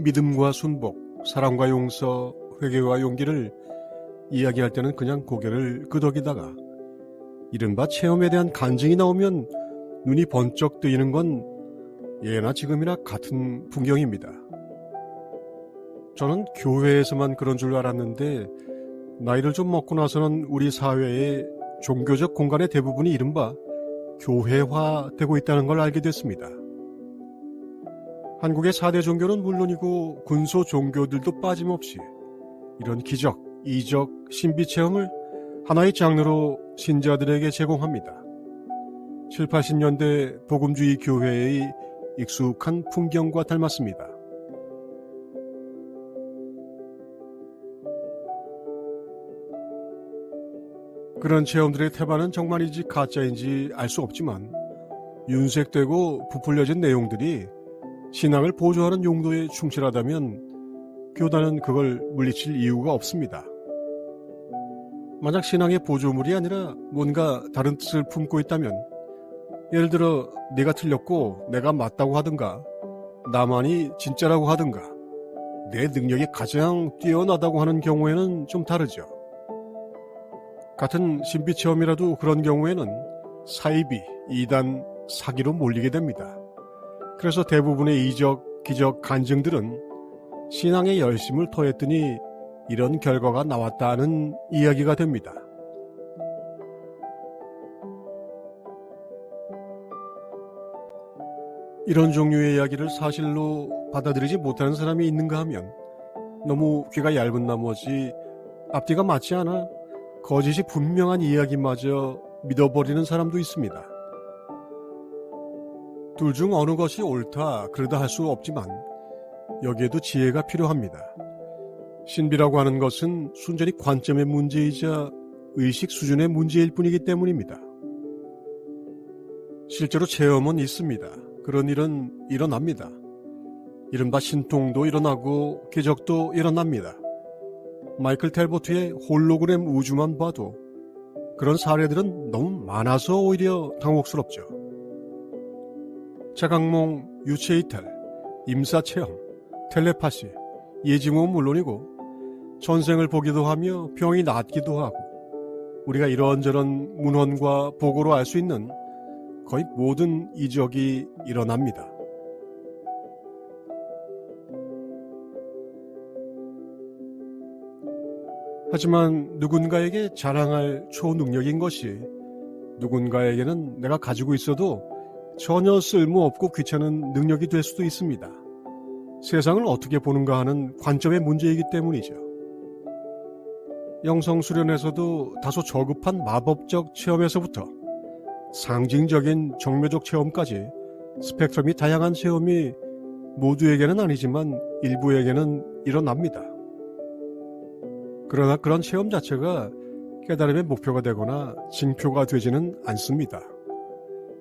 믿음과 순복, 사랑과 용서, 회개와 용기를 이야기할 때는 그냥 고개를 끄덕이다가 이른바 체험에 대한 간증이 나오면 눈이 번쩍 뜨이는 건 예나 지금이나 같은 풍경입니다. 저는 교회에서만 그런 줄 알았는데 나이를 좀 먹고 나서는 우리 사회의 종교적 공간의 대부분이 이른바 교회화되고 있다는 걸 알게 됐습니다. 한국의 4대 종교는 물론이고 군소 종교들도 빠짐없이 이런 기적, 이적, 신비 체험을 하나의 장르로 신자들에게 제공합니다. 7, 80년대 복음주의 교회의 익숙한 풍경과 닮았습니다. 그런 체험들의 태반은 정말인지 가짜인지 알 수 없지만 윤색되고 부풀려진 내용들이 신앙을 보조하는 용도에 충실하다면 교단은 그걸 물리칠 이유가 없습니다. 만약 신앙의 보조물이 아니라 뭔가 다른 뜻을 품고 있다면 예를 들어 네가 틀렸고 내가 맞다고 하든가 나만이 진짜라고 하든가 내 능력이 가장 뛰어나다고 하는 경우에는 좀 다르죠. 같은 신비체험이라도 그런 경우에는 사이비, 이단, 사기로 몰리게 됩니다. 그래서 대부분의 이적, 기적, 간증들은 신앙의 열심을 더했더니 이런 결과가 나왔다는 이야기가 됩니다. 이런 종류의 이야기를 사실로 받아들이지 못하는 사람이 있는가 하면 너무 귀가 얇은 나머지 앞뒤가 맞지 않아 거짓이 분명한 이야기마저 믿어버리는 사람도 있습니다. 둘 중 어느 것이 옳다 그러다 할 수 없지만 여기에도 지혜가 필요합니다. 신비라고 하는 것은 순전히 관점의 문제이자 의식 수준의 문제일 뿐이기 때문입니다. 실제로 체험은 있습니다. 그런 일은 일어납니다. 이른바 신통도 일어나고 기적도 일어납니다. 마이클 텔버트의 홀로그램 우주만 봐도 그런 사례들은 너무 많아서 오히려 당혹스럽죠. 자각몽, 유체이탈, 임사체험, 텔레파시, 예지몽은 물론이고 전생을 보기도 하며 병이 낫기도 하고 우리가 이런저런 문헌과 보고로 알 수 있는 거의 모든 이적이 일어납니다. 하지만 누군가에게 자랑할 초능력인 것이 누군가에게는 내가 가지고 있어도 전혀 쓸모없고 귀찮은 능력이 될 수도 있습니다. 세상을 어떻게 보는가 하는 관점의 문제이기 때문이죠. 영성수련에서도 다소 저급한 마법적 체험에서부터 상징적인 정묘적 체험까지 스펙트럼이 다양한 체험이 모두에게는 아니지만 일부에게는 일어납니다. 그러나 그런 체험 자체가 깨달음의 목표가 되거나 징표가 되지는 않습니다.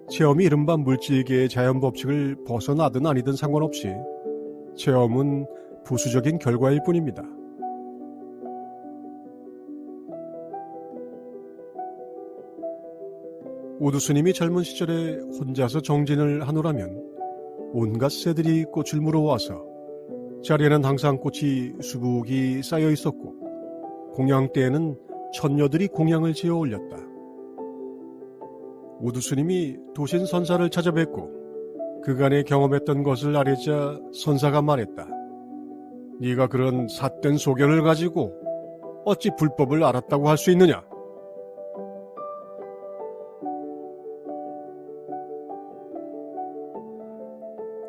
체험이 이른바 물질계의 자연법칙을 벗어나든 아니든 상관없이 체험은 부수적인 결과일 뿐입니다. 우두 스님이 젊은 시절에 혼자서 정진을 하노라면 온갖 새들이 꽃을 물어와서 자리에는 항상 꽃이 수북이 쌓여 있었고 공양 때에는 천녀들이 공양을 지어 올렸다. 우두 스님이 도신 선사를 찾아뵙고 그간에 경험했던 것을 아뢰자 선사가 말했다. 네가 그런 삿된 소견을 가지고 어찌 불법을 알았다고 할 수 있느냐?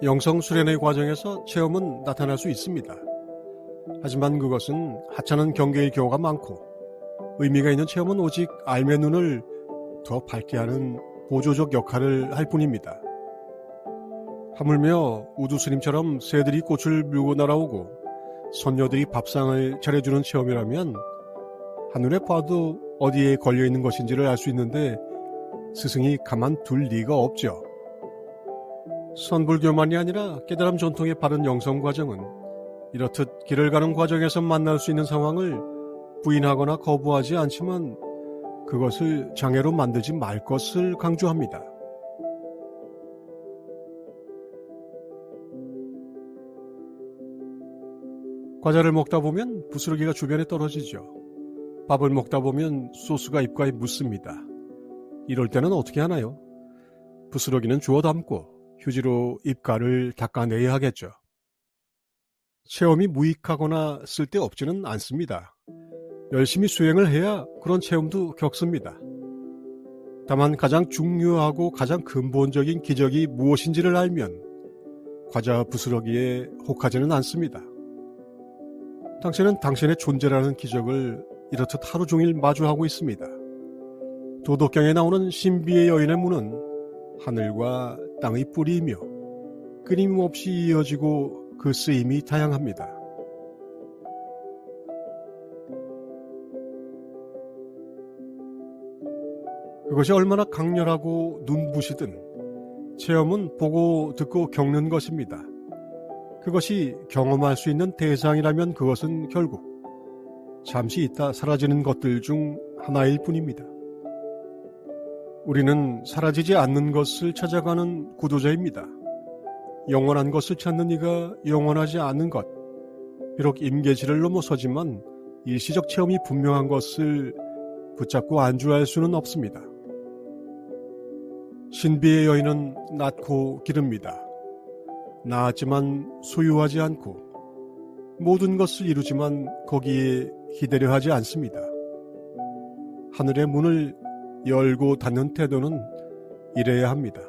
영성 수련의 과정에서 체험은 나타날 수 있습니다. 하지만 그것은 하찮은 경계의 경우가 많고 의미가 있는 체험은 오직 알의 눈을 더 밝게 하는 보조적 역할을 할 뿐입니다. 하물며 우두 스님처럼 새들이 꽃을 물고 날아오고 선녀들이 밥상을 차려주는 체험이라면 한눈에 봐도 어디에 걸려있는 것인지를 알 수 있는데 스승이 가만둘 리가 없죠. 선불교만이 아니라 깨달음 전통의 바른 영성 과정은 이렇듯 길을 가는 과정에서 만날 수 있는 상황을 부인하거나 거부하지 않지만 그것을 장애로 만들지 말 것을 강조합니다. 과자를 먹다 보면 부스러기가 주변에 떨어지죠. 밥을 먹다 보면 소스가 입가에 묻습니다. 이럴 때는 어떻게 하나요? 부스러기는 주워 담고 휴지로 입가를 닦아내야 하겠죠. 체험이 무익하거나 쓸데없지는 않습니다. 열심히 수행을 해야 그런 체험도 겪습니다. 다만 가장 중요하고 가장 근본적인 기적이 무엇인지를 알면 과자 부스러기에 혹하지는 않습니다. 당신은 당신의 존재라는 기적을 이렇듯 하루 종일 마주하고 있습니다. 도덕경에 나오는 신비의 여인의 문은 하늘과 땅의 뿌리이며 끊임없이 이어지고 그 쓰임이 다양합니다. 그것이 얼마나 강렬하고 눈부시든 체험은 보고 듣고 겪는 것입니다. 그것이 경험할 수 있는 대상이라면 그것은 결국 잠시 있다 사라지는 것들 중 하나일 뿐입니다. 우리는 사라지지 않는 것을 찾아가는 구도자입니다. 영원한 것을 찾는 이가 영원하지 않은 것, 비록 임계지를 넘어서지만 일시적 체험이 분명한 것을 붙잡고 안주할 수는 없습니다. 신비의 여인은 낳고 기릅니다. 낳았지만 소유하지 않고 모든 것을 이루지만 거기에 기대려 하지 않습니다. 하늘의 문을 열고 닫는 태도는 이래야 합니다.